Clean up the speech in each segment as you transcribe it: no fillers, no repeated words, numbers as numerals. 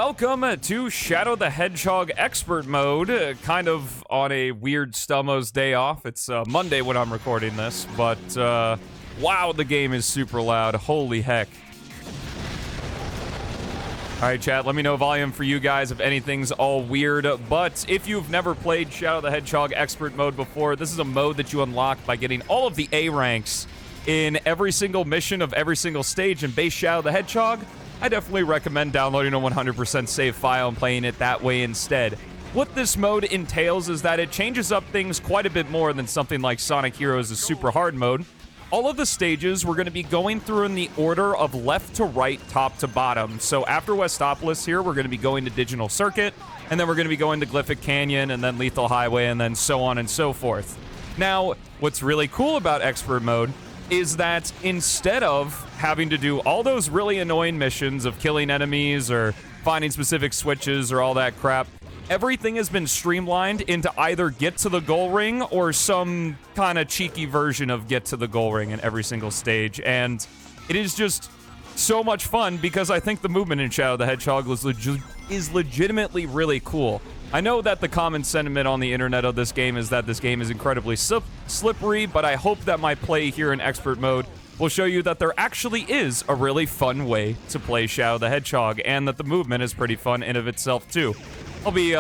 welcome to Shadow the Hedgehog Expert Mode, kind of on a weird Stummo's day off. It's Monday when I'm recording this, but wow, the game is super loud. Holy heck. Alright, chat, let me know volume for you guys if anything's all weird, but if you've never played Shadow the Hedgehog Expert Mode before, this is a mode that you unlock by getting all of the A ranks in every single mission of every single stage in base Shadow the Hedgehog. I definitely recommend downloading a 100% save file and playing it that way instead. What this mode entails is that it changes up things quite a bit more than something like Sonic Heroes' super hard mode. All of the stages we're going to be going through in the order of left to right, top to bottom. So after Westopolis here, we're going to be going to Digital Circuit, and then we're going to be going to Glyphic Canyon, and then Lethal Highway, and then so on and so forth. Now, what's really cool about Expert Mode is that instead of having to do all those really annoying missions of killing enemies or finding specific switches or all that crap, everything has been streamlined into either get to the goal ring or some kind of cheeky version of get to the goal ring in every single stage. And it is just so much fun because I think the movement in Shadow the Hedgehog is legitimately really cool. I know that the common sentiment on the internet of this game is that this game is incredibly slippery, but I hope that my play here in Expert Mode will show you that there actually is a really fun way to play Shadow the Hedgehog, and that the movement is pretty fun in of itself too. I'll be,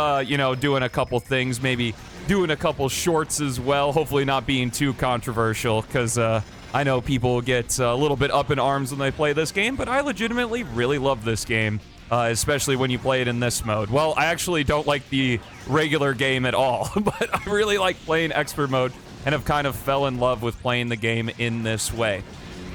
doing a couple things, maybe doing a couple shorts as well, hopefully not being too controversial, because I know people get a little bit up in arms when they play this game, but I legitimately really love this game, especially when you play it in this mode. Well, I actually don't like the regular game at all, but I really like playing Expert Mode and have kind of fell in love with playing the game in this way.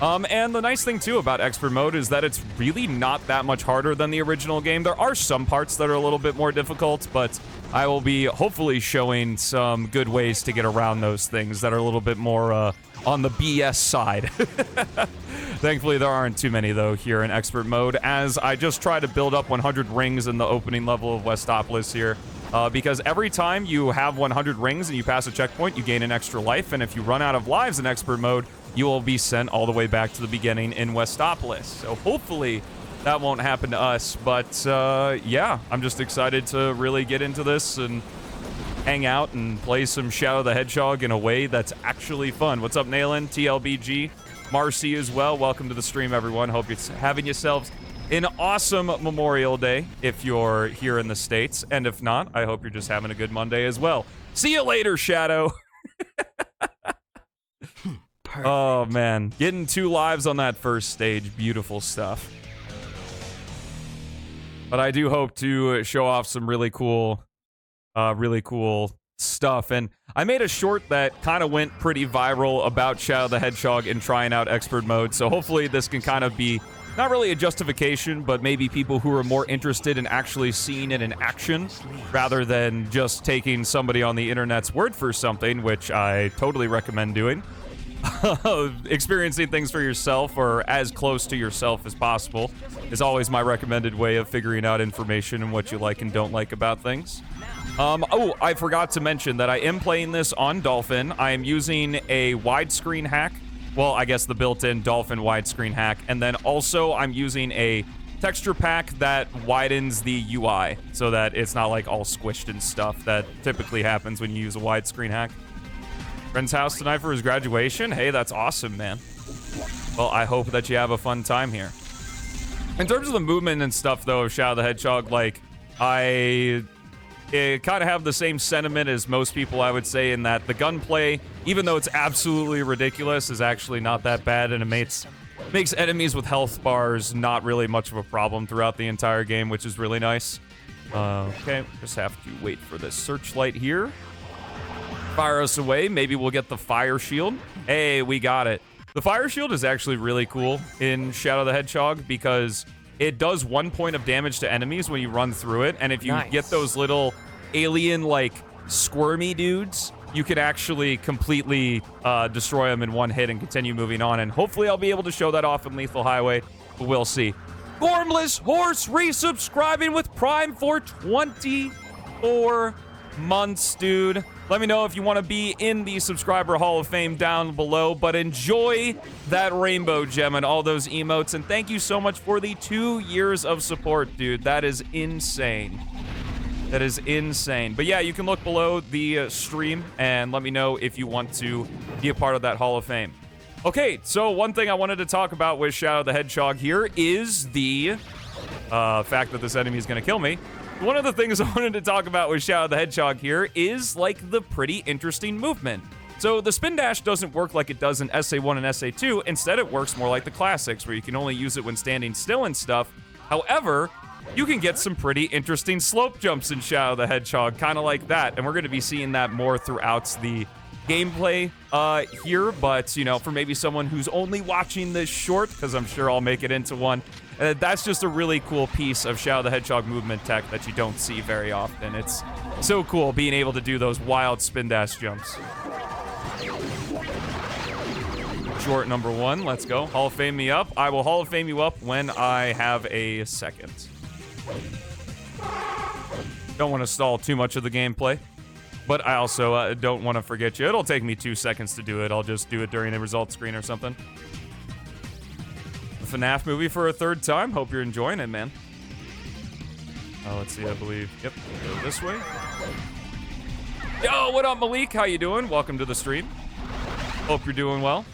And the nice thing, too, about Expert Mode is that it's really not that much harder than the original game. There are some parts that are a little bit more difficult, but I will be hopefully showing some good ways to get around those things that are a little bit more on the BS side. Thankfully, there aren't too many, though, here in Expert Mode, as I just try to build up 100 rings in the opening level of Westopolis here. Because every time you have 100 rings and you pass a checkpoint, you gain an extra life, and if you run out of lives in Expert Mode, you will be sent all the way back to the beginning in Westopolis. So hopefully that won't happen to us, but yeah, I'm just excited to really get into this and hang out and play some Shadow the Hedgehog in a way that's actually fun. What's up, Nailin, TLBG, Marcy as well. Welcome to the stream, everyone. Hope you're having yourselves an awesome Memorial Day if you're here in the States, and if not, I hope you're just having a good Monday as well. See you later, Shadow. Perfect. Oh, man. Getting 2 lives on that first stage. Beautiful stuff. But I do hope to show off some really cool stuff. And I made a short that kind of went pretty viral about Shadow the Hedgehog and trying out Expert Mode. So hopefully this can kind of be not really a justification, but maybe people who are more interested in actually seeing it in action rather than just taking somebody on the internet's word for something, which I totally recommend doing. Experiencing things for yourself, or as close to yourself as possible, is always my recommended way of figuring out information and what you like and don't like about things. Oh, I forgot to mention that I am playing this on Dolphin. I am using a widescreen hack. Well, I guess the built-in Dolphin widescreen hack. And then also I'm using a texture pack that widens the UI so that it's not like all squished and stuff that typically happens when you use a widescreen hack. Friend's house tonight for his graduation. Hey, that's awesome, man. Well, I hope that you have a fun time here. In terms of the movement and stuff, though, of Shadow the Hedgehog, like, I kind of have the same sentiment as most people, I would say, in that the gunplay, even though it's absolutely ridiculous, is actually not that bad, and it makes enemies with health bars not really much of a problem throughout the entire game, which is really nice. Okay, just have to wait for this searchlight here. Fire us away. Maybe we'll get the fire shield. Hey, we got it. The fire shield is actually really cool in Shadow the Hedgehog because it does 1 point of damage to enemies when you run through it, and if you get those little alien-like squirmy dudes, you can actually completely destroy them in one hit and continue moving on, and hopefully I'll be able to show that off in Lethal Highway, but we'll see. Gormless Horse resubscribing with Prime for 24 months, dude. Let me know if you want to be in the Subscriber Hall of Fame down below, but enjoy that rainbow gem and all those emotes, and thank you so much for the 2 years of support, dude. That is insane. That is insane. But yeah, you can look below the stream and let me know if you want to be a part of that Hall of Fame. Okay, so one thing I wanted to talk about with Shadow the Hedgehog here is the fact that this enemy is going to kill me. One of the things I wanted to talk about with Shadow the Hedgehog here is, like, the pretty interesting movement. So the spin dash doesn't work like it does in SA1 and SA2. Instead, it works more like the classics, where you can only use it when standing still and stuff. However, you can get some pretty interesting slope jumps in Shadow the Hedgehog, kind of like that. And we're going to be seeing that more throughout the gameplay here. But, you know, for maybe someone who's only watching this short, because I'm sure I'll make it into one, that's just a really cool piece of Shadow the Hedgehog movement tech that you don't see very often. It's so cool being able to do those wild spin dash jumps. Short number 1, let's go. Hall of Fame me up. I will Hall of Fame you up when I have a second. Don't want to stall too much of the gameplay, but I also don't want to forget you. It'll take me 2 seconds to do it. I'll just do it during a results screen or something. FNAF movie for a 3rd time. Hope you're enjoying it, man. Let's see, I believe. Yep, go this way. Yo, what up, Malik? How you doing? Welcome to the stream. Hope you're doing well.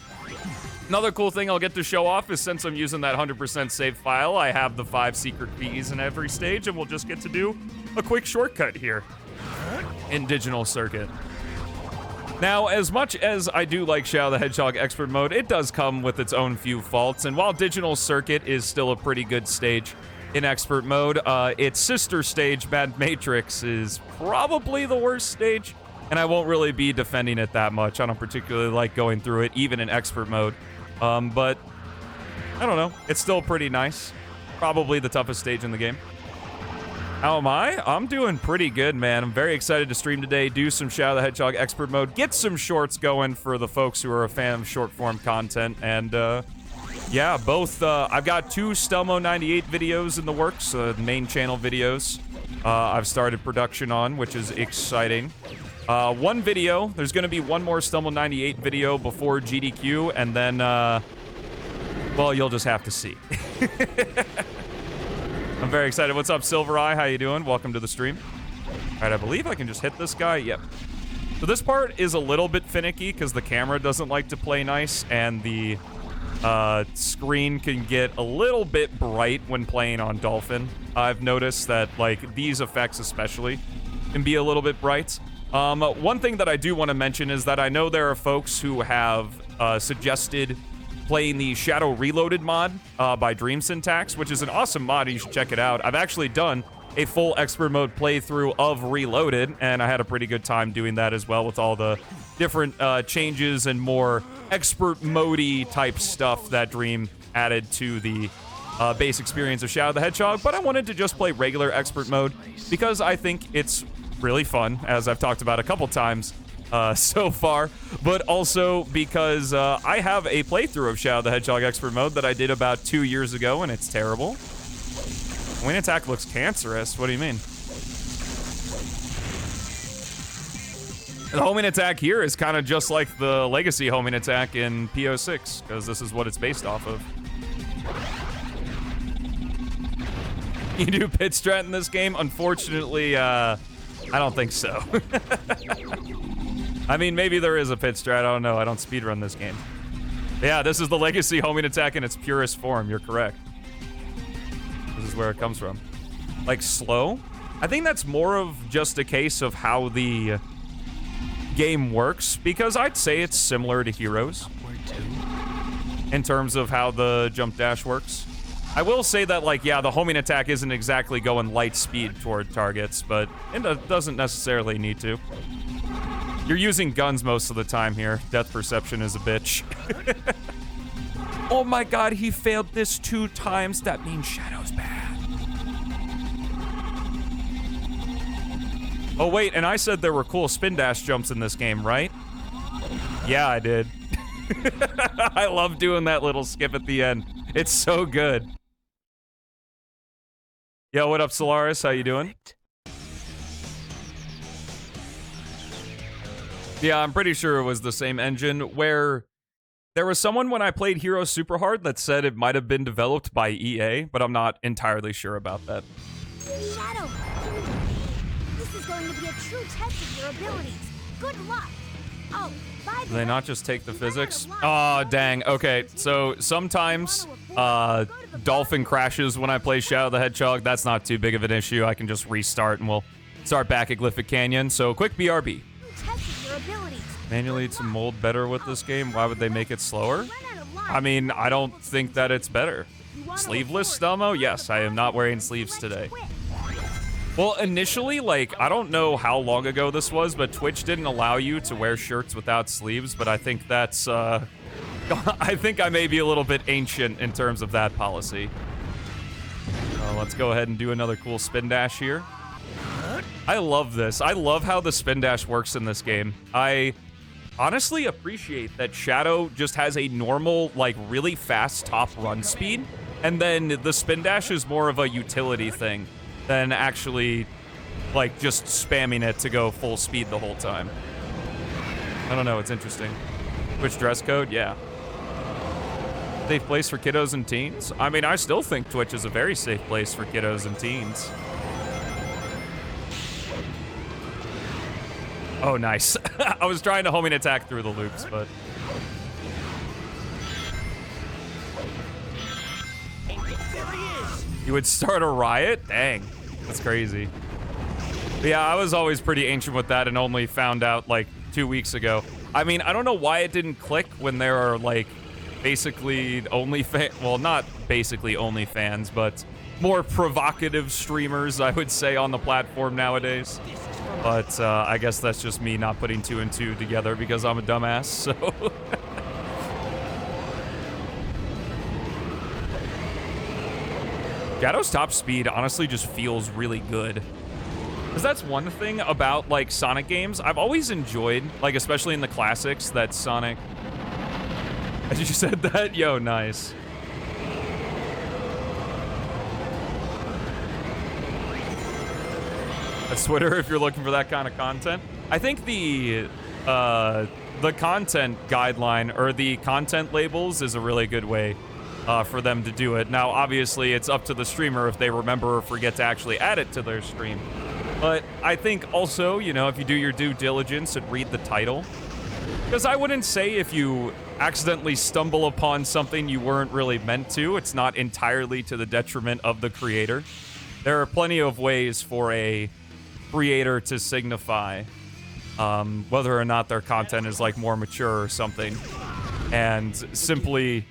Another cool thing I'll get to show off is, since I'm using that 100% save file, I have the 5 secret keys in every stage, and we'll just get to do a quick shortcut here in Digital Circuit. Now, as much as I do like Shadow the Hedgehog Expert Mode, it does come with its own few faults, and while Digital Circuit is still a pretty good stage in Expert Mode, its sister stage, Mad Matrix, is probably the worst stage, and I won't really be defending it that much. I don't particularly like going through it, even in Expert Mode, but I don't know. It's still pretty nice. Probably the toughest stage in the game. How am I? I'm doing pretty good, man. I'm very excited to stream today, do some Shadow the Hedgehog Expert Mode, get some shorts going for the folks who are a fan of short-form content, and, yeah, both, I've got 2 Stelmo 98 videos in the works, main channel videos, I've started production on, which is exciting. One video, there's gonna be one more Stelmo 98 video before GDQ, and then, well, you'll just have to see. I'm very excited. What's up, Silver Eye? How you doing? Welcome to the stream. All right, I believe I can just hit this guy. Yep. So this part is a little bit finicky because the camera doesn't like to play nice, and the screen can get a little bit bright when playing on Dolphin. I've noticed that, like, these effects especially can be a little bit bright. One thing that I do want to mention is that I know there are folks who have suggested playing the Shadow Reloaded mod by Dream Syntax, which is an awesome mod. You should check it out. I've actually done a full expert mode playthrough of Reloaded, and I had a pretty good time doing that as well, with all the different changes and more expert mode-y type stuff that Dream added to the base experience of Shadow the Hedgehog. But I wanted to just play regular expert mode because I think it's really fun, as I've talked about a couple times so far, but also because I have a playthrough of Shadow the Hedgehog Expert Mode that I did about 2 years ago, and it's terrible. Wing attack looks cancerous. What do you mean? The homing attack here is kind of just like the legacy homing attack in PO6, because this is what it's based off of. You do pit strat in this game? Unfortunately, I don't think so. I mean, maybe there is a pit strat. I don't know. I don't speedrun this game. Yeah, this is the legacy homing attack in its purest form. You're correct. This is where it comes from. Like, slow? I think that's more of just a case of how the game works, because I'd say it's similar to Heroes in terms of how the jump dash works. I will say that, like, yeah, the homing attack isn't exactly going light speed toward targets, but it doesn't necessarily need to. You're using guns most of the time here. Death perception is a bitch. Oh my god, he failed this 2 times. That means Shadow's bad. Oh wait, and I said there were cool spin dash jumps in this game, right? Yeah, I did. I love doing that little skip at the end. It's so good. Yo, what up, Solaris? How you doing? Yeah, I'm pretty sure it was the same engine where there was someone when I played Hero Super Hard that said it might have been developed by EA, but I'm not entirely sure about that. Shadow, this is going to be a true test of your abilities. Good luck. Oh, by the Do they not just take the physics? Oh, dang. Okay, so sometimes Dolphin crashes when I play Shadow the Hedgehog. That's not too big of an issue. I can just restart and we'll start back at Glyphic Canyon. So quick BRB. Manually to mold better with this game. Why would they make it slower? I mean, I don't think that it's better. Sleeveless Stelmo? Yes, I am not wearing sleeves today. Well, initially, like, I don't know how long ago this was, but Twitch didn't allow you to wear shirts without sleeves, but I think that's, I think I may be a little bit ancient in terms of that policy. Let's go ahead and do another cool spin dash here. I love this. I love how the spin dash works in this game. I honestly appreciate that Shadow just has a normal, like, really fast top run speed, and then the spin dash is more of a utility thing than actually, like, just spamming it to go full speed the whole time. I don't know, it's interesting. Twitch dress code? Yeah. Safe place for kiddos and teens? I mean, I still think Twitch is a very safe place for kiddos and teens. Oh, nice. I was trying to homing attack through the loops, but... You would start a riot? Dang. That's crazy. But yeah, I was always pretty ancient with that and only found out, like, 2 weeks ago. I mean, I don't know why it didn't click when there are, like, basically well, not basically only fans, but more provocative streamers, I would say, on the platform nowadays. But I guess that's just me not putting 2 and 2 together because I'm a dumbass, so... Shadow's top speed honestly just feels really good. Because that's one thing about, like, Sonic games. I've always enjoyed, like, especially in the classics, that Sonic... As you said that? Yo, nice. That's Twitter if you're looking for that kind of content. I think the content guideline, or the content labels, is a really good way for them to do it. Now, obviously, it's up to the streamer if they remember or forget to actually add it to their stream. But I think also, you know, if you do your due diligence and read the title, because I wouldn't say if you accidentally stumble upon something you weren't really meant to, it's not entirely to the detriment of the creator. There are plenty of ways for a creator to signify whether or not their content is, like, more mature or something. And simply...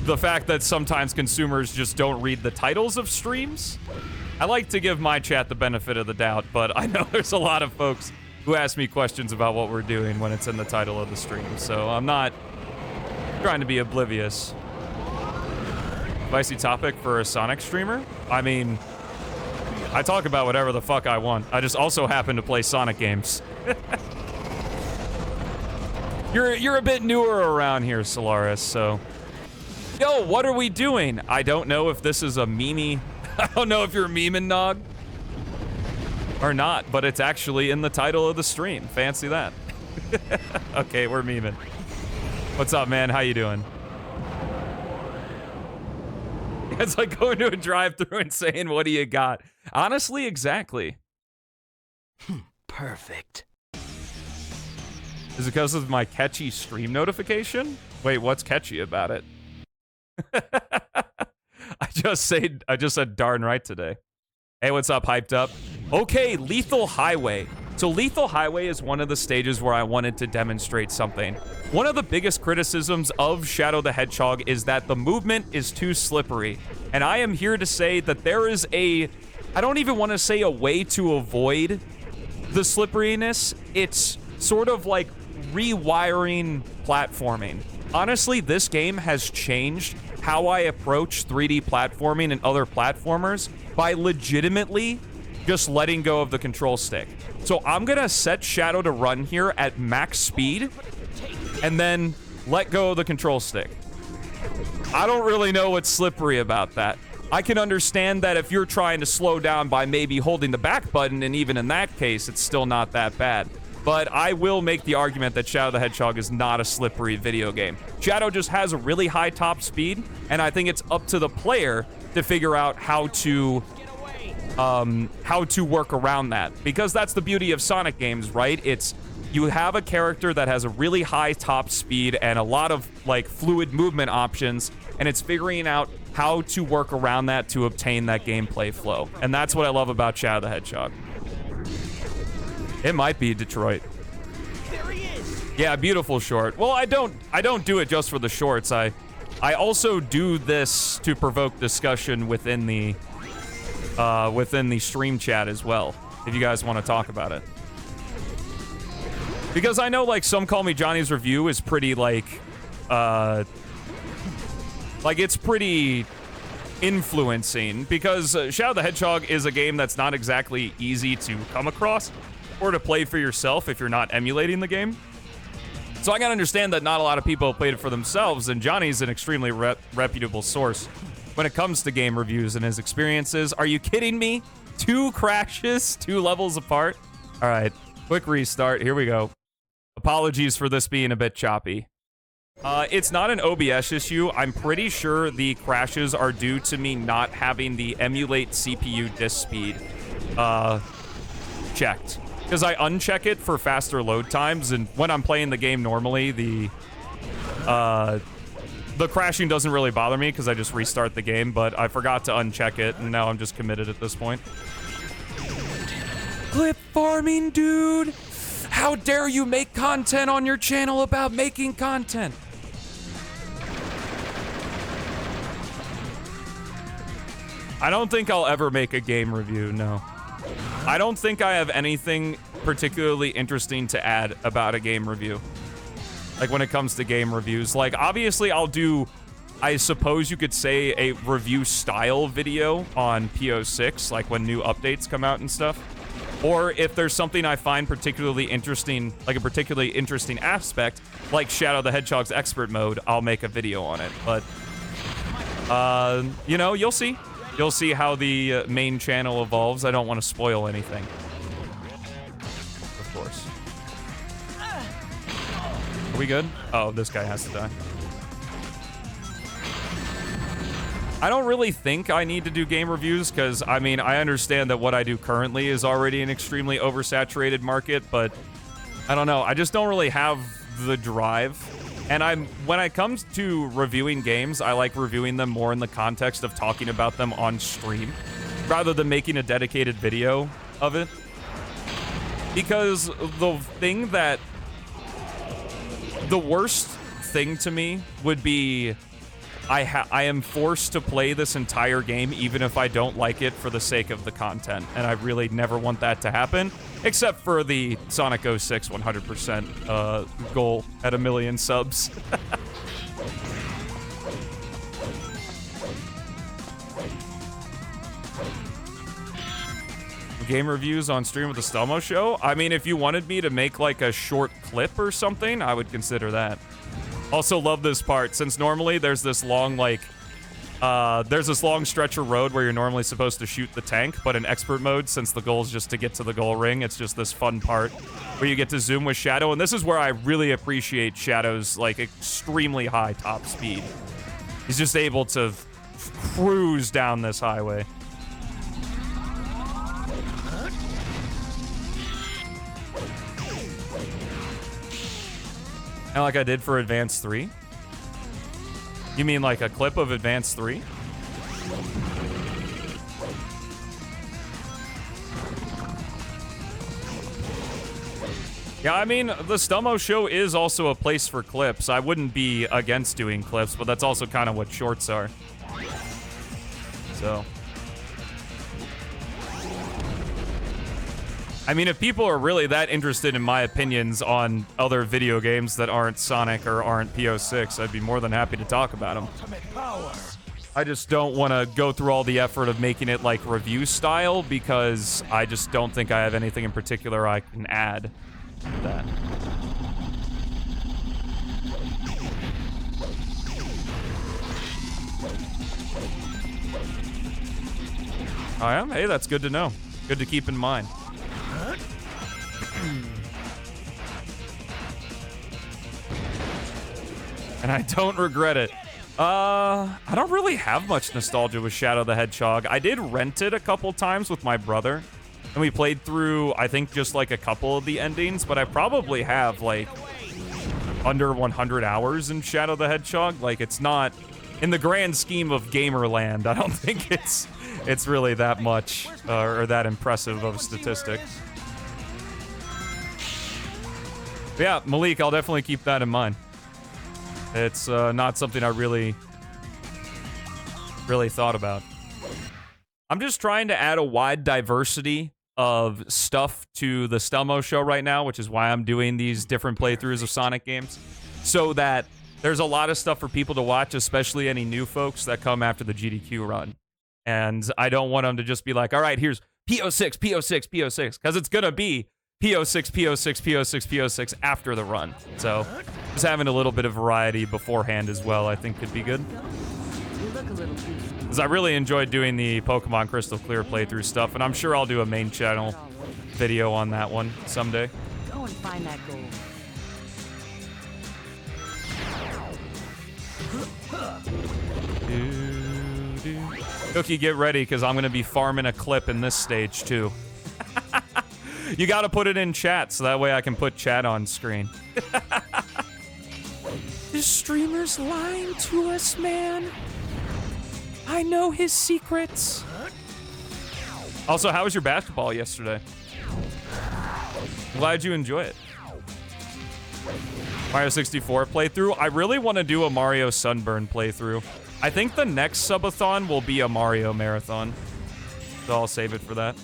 the fact that sometimes consumers just don't read the titles of streams. I like to give my chat the benefit of the doubt, but I know there's a lot of folks who ask me questions about what we're doing when it's in the title of the stream, so I'm not trying to be oblivious. Spicy topic for a Sonic streamer? I mean, I talk about whatever the fuck I want. I just also happen to play Sonic games. You're a bit newer around here, Solaris, so... Yo, what are we doing? I don't know if this is a meme. I don't know if you're memeing, Nog. Or not, but it's actually in the title of the stream. Fancy that. Okay, we're memeing. What's up, man? How you doing? It's like going to a drive-thru and saying, what do you got? Honestly, exactly. Perfect. Is it because of my catchy stream notification? Wait, what's catchy about it? I just said darn right today. Hey, what's up, Hyped Up? Okay, Lethal Highway. So Lethal Highway is one of the stages where I wanted to demonstrate something. One of the biggest criticisms of Shadow the Hedgehog is that the movement is too slippery. And I am here to say that there is I don't even want to say a way to avoid the slipperiness. It's sort of like rewiring platforming. Honestly, this game has changed how I approach 3D platforming and other platformers by legitimately just letting go of the control stick. So I'm gonna set Shadow to run here at max speed and then let go of the control stick. I don't really know what's slippery about that. I can understand that if you're trying to slow down by maybe holding the back button, and even in that case, it's still not that bad. But I will make the argument that Shadow the Hedgehog is not a slippery video game. Shadow just has a really high top speed, and I think it's up to the player to figure out how to work around that. Because that's the beauty of Sonic games, right? It's you have a character that has a really high top speed and a lot of like fluid movement options, and it's figuring out how to work around that to obtain that gameplay flow. And that's what I love about Shadow the Hedgehog. It might be Detroit. There he is. Yeah, beautiful short. Well, I don't do it just for the shorts. I also do this to provoke discussion within the stream chat as well, if you guys want to talk about it. Because I know, like, some call me Johnny's review is pretty, like, it's pretty influencing, because Shadow the Hedgehog is a game that's not exactly easy to come across or to play for yourself if you're not emulating the game. So I gotta understand that not a lot of people have played it for themselves, and Johnny's an extremely reputable source when it comes to game reviews and his experiences. Are you kidding me? 2 crashes, 2 levels apart? All right, quick restart. Here we go. Apologies for this being a bit choppy. It's not an OBS issue. I'm pretty sure the crashes are due to me not having the emulate CPU disk speed checked. Because I uncheck it for faster load times, and when I'm playing the game normally, the crashing doesn't really bother me because I just restart the game, but I forgot to uncheck it, and now I'm just committed at this point. Clip farming, dude! How dare you make content on your channel about making content? I don't think I'll ever make a game review, no. I don't think I have anything particularly interesting to add about a game review. Like, when it comes to game reviews. Like, obviously, I'll do, I suppose you could say, a review style video on PO6, like when new updates come out and stuff. Or if there's something I find particularly interesting, like a particularly interesting aspect, like Shadow the Hedgehog's expert mode, I'll make a video on it. But, you know, you'll see. You'll see how the main channel evolves. I don't want to spoil anything. Of course. Are we good? Oh, this guy has to die. I don't really think I need to do game reviews because, I mean, I understand that what I do currently is already an extremely oversaturated market, but I don't know. I just don't really have the drive. And when it comes to reviewing games, I like reviewing them more in the context of talking about them on stream rather than making a dedicated video of it. Because the worst thing to me would be I am forced to play this entire game even if I don't like it for the sake of the content, and I really never want that to happen, except for the Sonic 06 100% goal at 1 million subs. Game reviews on stream with the Stelmo Show? I mean, if you wanted me to make like a short clip or something, I would consider that. Also love this part, since normally there's this long, like, there's this long stretch of road where you're normally supposed to shoot the tank, but in expert mode, since the goal is just to get to the goal ring, it's just this fun part where you get to zoom with Shadow, and this is where I really appreciate Shadow's, like, extremely high top speed. He's just able to cruise down this highway. And like I did for Advance 3? You mean like a clip of Advance 3? Yeah, I mean, the Stelmo Show is also a place for clips. I wouldn't be against doing clips, but that's also kind of what shorts are. So. I mean, if people are really that interested in my opinions on other video games that aren't Sonic or aren't PO6, I'd be more than happy to talk about them. I just don't want to go through all the effort of making it like review style because I just don't think I have anything in particular I can add to that. I am? Hey, that's good to know. Good to keep in mind. And I don't regret it. I don't really have much nostalgia with Shadow the Hedgehog. I did rent it a couple times with my brother, and we played through, I think, just like a couple of the endings, but I probably have like under 100 hours in Shadow the Hedgehog. Like, it's not, in the grand scheme of Gamerland, I don't think it's really that much or that impressive of a statistic. But yeah, Malik, I'll definitely keep that in mind. It's not something I really thought about. I'm just trying to add a wide diversity of stuff to the Stelmo show right now, which is why I'm doing these different playthroughs of Sonic games, so that there's a lot of stuff for people to watch, especially any new folks that come after the GDQ run. And I don't want them to just be like, all right, here's P06, P06, P06, because it's going to be P06, P06, P06, P06 after the run. So just having a little bit of variety beforehand as well, I think could be good. Because I really enjoyed doing the Pokemon Crystal Clear playthrough stuff, and I'm sure I'll do a main channel video on that one someday. Go and find that gold. Cookie, get ready, because I'm going to be farming a clip in this stage, too. You got to put it in chat, so that way I can put chat on screen. This streamer's lying to us, man. I know his secrets. Also, how was your basketball yesterday? Glad you enjoy it. Mario 64 playthrough. I really want to do a Mario Sunburn playthrough. I think the next subathon will be a Mario marathon. So I'll save it for that.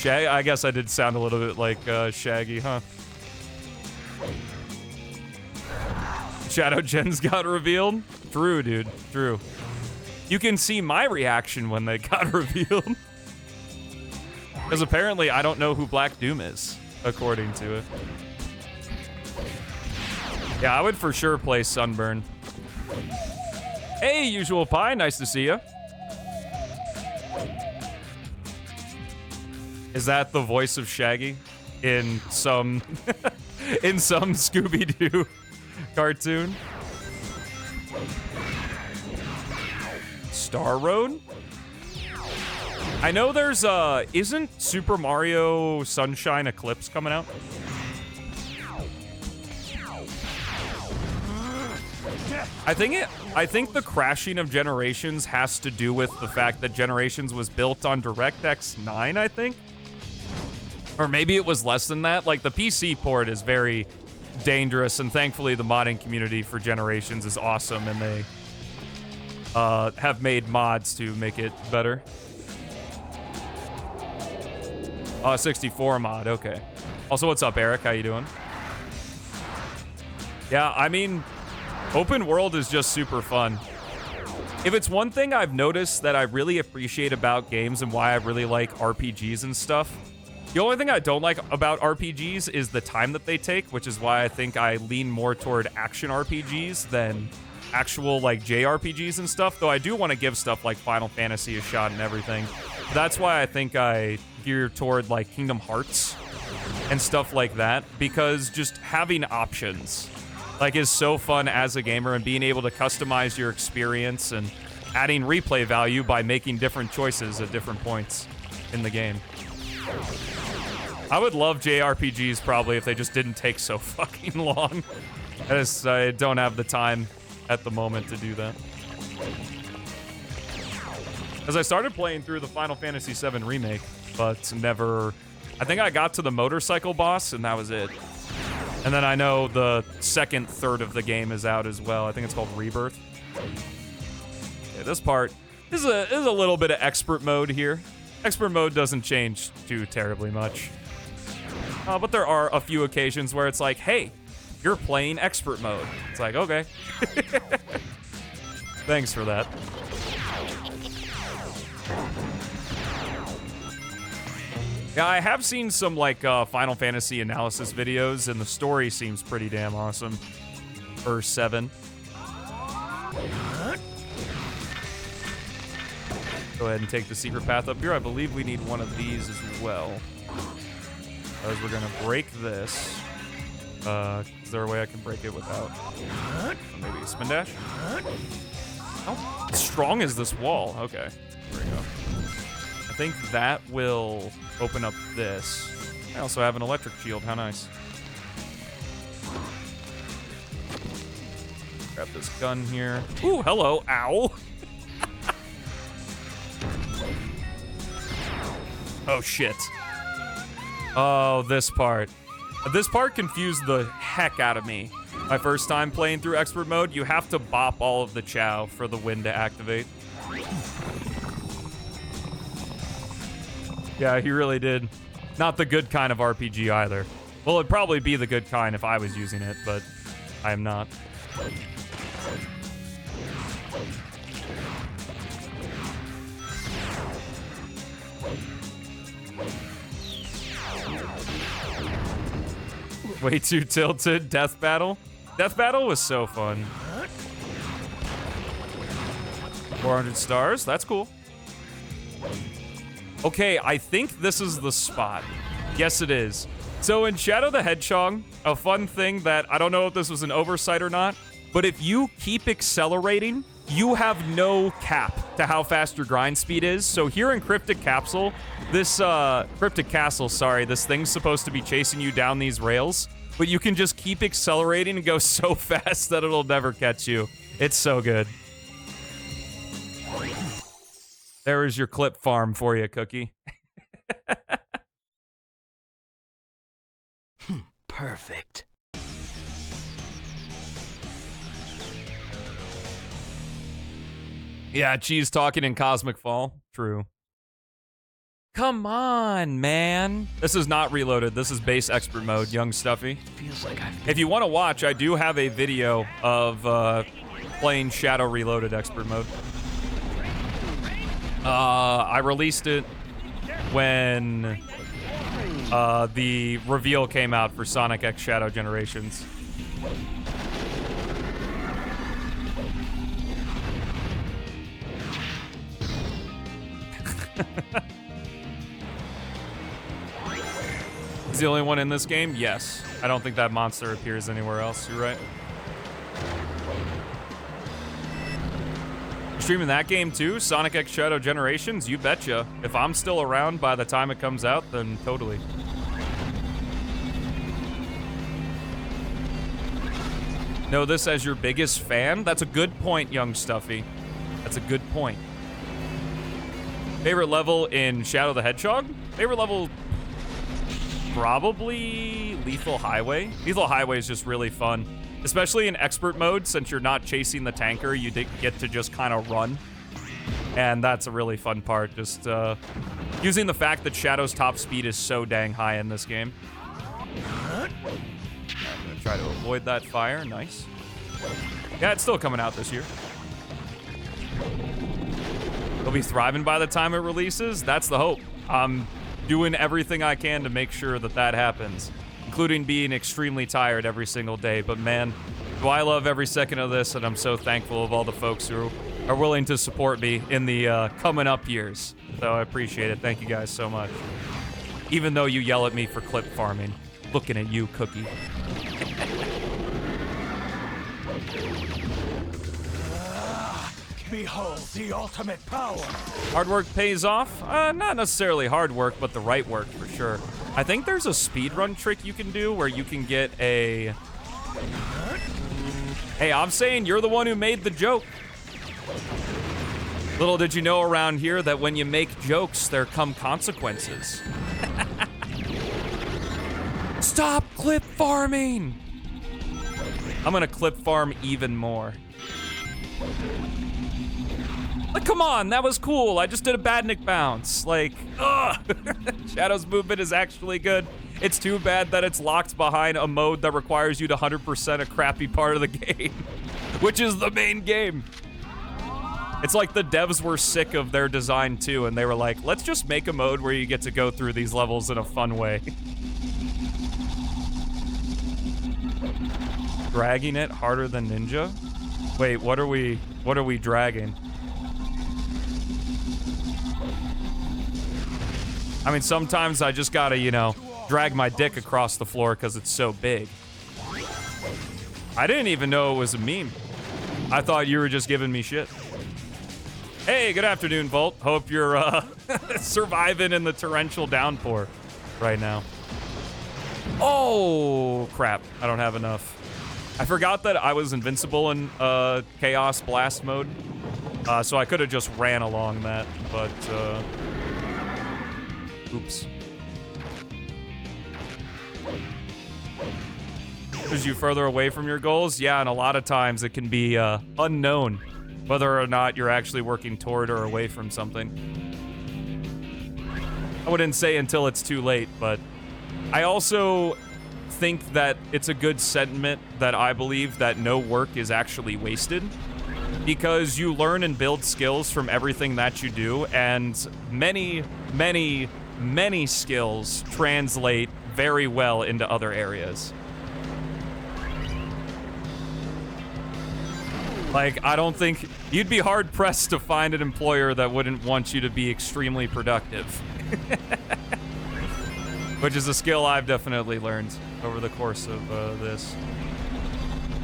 I guess I did sound a little bit like Shaggy, huh? Shadow Gens got revealed? True, dude. True. You can see my reaction when they got revealed. Because apparently I don't know who Black Doom is, according to it. Yeah, I would for sure play Sunburn. Hey, Usual Pie, nice to see you. Is that the voice of Shaggy in some in some Scooby-Doo cartoon? Star Road? I know there's isn't Super Mario Sunshine Eclipse coming out? I think the crashing of Generations has to do with the fact that Generations was built on DirectX 9, I think. Or maybe it was less than that. Like, the PC port is very dangerous, and thankfully the modding community for Generations is awesome, and they have made mods to make it better. 64 mod, okay. Also, what's up, Eric? How you doing? Yeah, I mean, open world is just super fun. If it's one thing I've noticed that I really appreciate about games and why I really like RPGs and stuff, the only thing I don't like about RPGs is the time that they take, which is why I think I lean more toward action RPGs than actual, like, JRPGs and stuff, though I do want to give stuff like Final Fantasy a shot and everything. That's why I think I gear toward, like, Kingdom Hearts and stuff like that, because just having options, like, is so fun as a gamer, and being able to customize your experience and adding replay value by making different choices at different points in the game. I would love JRPGs probably if they just didn't take so fucking long. I don't have the time at the moment to do that. As I started playing through the Final Fantasy VII Remake, but never... I think I got to the motorcycle boss, and that was it. And then I know the second third of the game is out as well. I think it's called Rebirth. Yeah, this part is a little bit of expert mode here. Expert mode doesn't change too terribly much. But there are a few occasions where it's like, hey, you're playing expert mode. It's like, okay. Thanks for that. Yeah, I have seen some, like, Final Fantasy analysis videos, and the story seems pretty damn awesome for 7. Go ahead and take the secret path up here. I believe we need one of these as well. As we're gonna break this. Is there a way I can break it without maybe a spin dash? How strong is this wall? Okay, there we go. I think that will open up this. I also have an electric shield. How nice. Grab this gun here. Ooh, hello, ow. Oh, shit. Oh, this part. This part confused the heck out of me. My first time playing through expert mode, you have to bop all of the chow for the wind to activate. Yeah, he really did. Not the good kind of RPG either. Well, it'd probably be the good kind if I was using it, but I am not. Way too tilted. Death Battle. Death Battle was so fun. 400 stars. That's cool. Okay, I think this is the spot. Yes, it is. So in Shadow the Hedgehog, a fun thing that I don't know if this was an oversight or not, but if you keep accelerating, you have no cap to how fast your grind speed is. So here in Cryptic Castle, this this thing's supposed to be chasing you down these rails, but you can just keep accelerating and go so fast that it'll never catch you. It's so good. There is your clip farm for you, Cookie. Perfect. Yeah, Cheese talking in Cosmic Fall. True. Come on, man. This is not reloaded. This is base expert mode, young Stuffy. Feels like I've If you want to watch, I do have a video of playing Shadow Reloaded expert mode. I released it when the reveal came out for Sonic X Shadow Generations. Is the only one in this game? Yes. I don't think that monster appears anywhere else. You're right. Streaming that game too? Sonic X Shadow Generations? You betcha. If I'm still around by the time it comes out, then totally. Know this as your biggest fan? That's a good point, young Stuffy. That's a good point. Favorite level in Shadow the Hedgehog? Favorite level, probably Lethal Highway. Lethal Highway is just really fun. Especially in expert mode, since you're not chasing the tanker, you get to just kind of run. And that's a really fun part, just using the fact that Shadow's top speed is so dang high in this game. I'm gonna try to avoid that fire, nice. Yeah, it's still coming out this year. It'll be thriving by the time it releases, that's the hope. I'm doing everything I can to make sure that that happens. Including being extremely tired every single day. But man, do I love every second of this, and I'm so thankful of all the folks who are willing to support me in the coming up years. So I appreciate it. Thank you guys so much. Even though you yell at me for clip farming. Looking at you, Cookie. Behold the ultimate power. Hard work pays off? Not necessarily hard work, but the right work for sure. I think there's a speedrun trick you can do where you can get a... Hey, I'm saying you're the one who made the joke. Little did you know around here that when you make jokes, there come consequences. Stop clip farming! I'm gonna clip farm even more. Like, come on, that was cool. I just did a badnik bounce. Like, ugh. Shadow's movement is actually good. It's too bad that it's locked behind a mode that requires you to 100% a crappy part of the game, which is the main game. It's like the devs were sick of their design too, and they were like, let's just make a mode where you get to go through these levels in a fun way. Dragging it harder than Ninja? Wait, what are we dragging? I mean, sometimes I just gotta, you know, drag my dick across the floor because it's so big. I didn't even know it was a meme. I thought you were just giving me shit. Hey, good afternoon, Volt. Hope you're surviving in the torrential downpour right now. Oh, crap. I don't have enough. I forgot that I was invincible in Chaos Blast mode. So I could have just ran along that, but oops. Push you further away from your goals? Yeah, and a lot of times it can be unknown whether or not you're actually working toward or away from something. I wouldn't say until it's too late, but I also think that it's a good sentiment that I believe that no work is actually wasted, because you learn and build skills from everything that you do, and many, many, many skills translate very well into other areas. Like, I don't think you'd be hard-pressed to find an employer that wouldn't want you to be extremely productive. Which is a skill I've definitely learned over the course of this.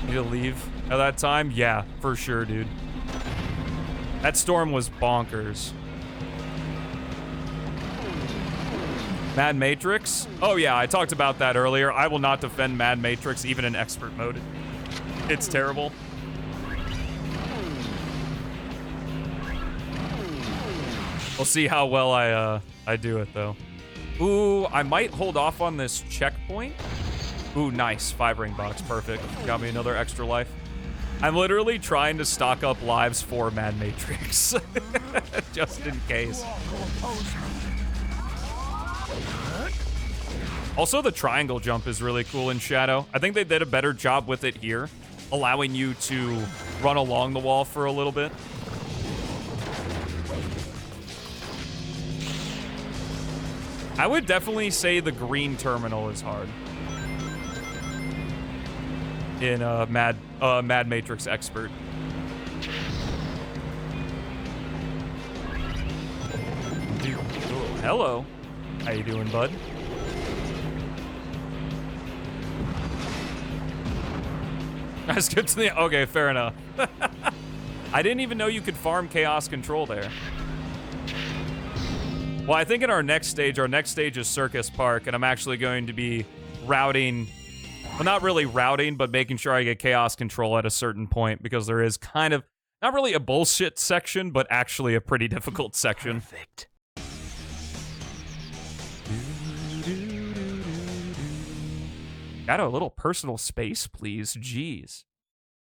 Need to leave at that time? Yeah, for sure, dude. That storm was bonkers. Mad Matrix? Oh yeah, I talked about that earlier. I will not defend Mad Matrix even in expert mode. It's terrible. We'll see how well I do it, though. Ooh, I might hold off on this checkpoint. Ooh, nice. 5-ring box. Perfect. Got me another extra life. I'm literally trying to stock up lives for Mad Matrix. Just in case. Also, the triangle jump is really cool in Shadow. I think they did a better job with it here, allowing you to run along the wall for a little bit. I would definitely say the green terminal is hard in Mad Matrix Expert. Oh, hello. How you doing, bud? I skipped to the... Okay, fair enough. I didn't even know you could farm Chaos Control there. Well, I think in our next stage is Circus Park, and I'm actually going to be routing, well, not really routing, but making sure I get Chaos Control at a certain point, because there is kind of, not really a bullshit section, but actually a pretty difficult section. Perfect. Got a little personal space, please. Jeez.